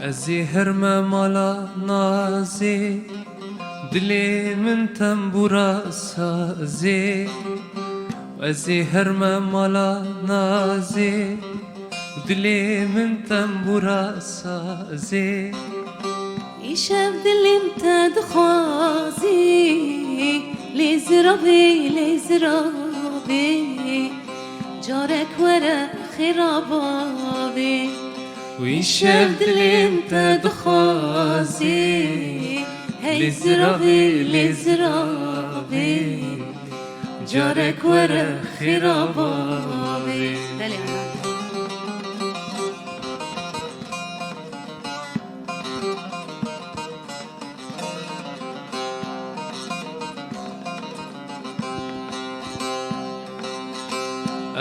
ازی هرم مالا نازی دلی من تنبورا سازی ازی هرم مالا نازی دلی من تنبورا سازی يشاف دلي متدخازي لزرابي لزرابي جارك ورا خرابابي ويشاف دلي متدخازي لزرابي لزرابي جارك ورا خرابابي.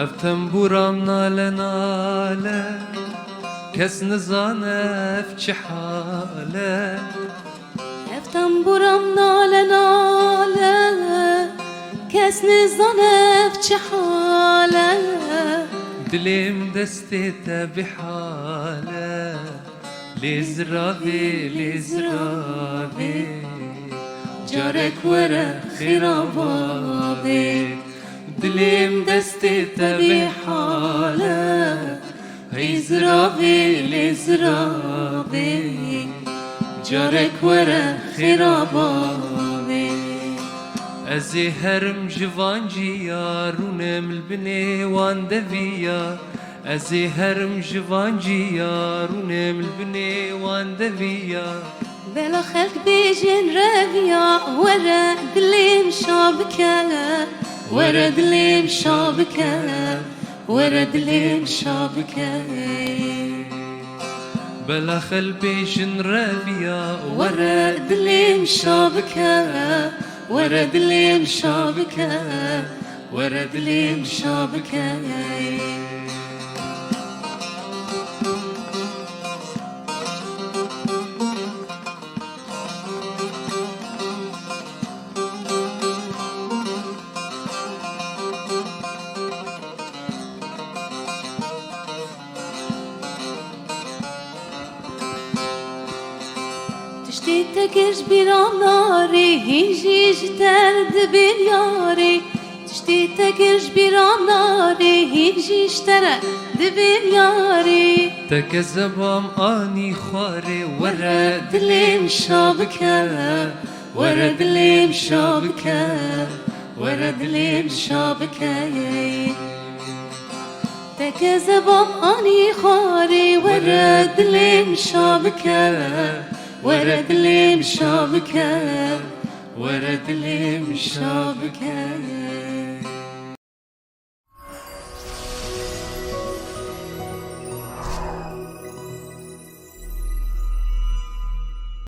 اف تنبورام ناله ناله کس نزانه اف چه حاله افتم برام ناله ناله کس نزانه چه حاله دلیم دستی تبی حاله لیزرابی لیزرابی جارک ورا خرابابی دلیم دستی تبی حاله لیزرابی لیزرابی جارك ورا خرابابي ازي هرم جوانجي يارونم البني وان دفيا ازي هرم جوانجي يارونم البني وان دفيا بلا خلق بيجن ربيع ورا دلي مشابكة ورا دلي مشابكة ورا دلي مشابكة بلا خلبي جن ربيا ورد اللي مشابكة ورد اللي مشابكة ورد اللي مشابكة تشتي تكش برام ناري هيجي جترد بالياري تشتي تكش برام ناري هيجي اشترد بالياري تكذبام اني خواري ورد اللي مشابكة ورد اللي مشابكة ورد اللي مشابكة تكذبام اني خواري ورد اللي مشابكة ورد اللي مشابكة ورد اللي مشابكة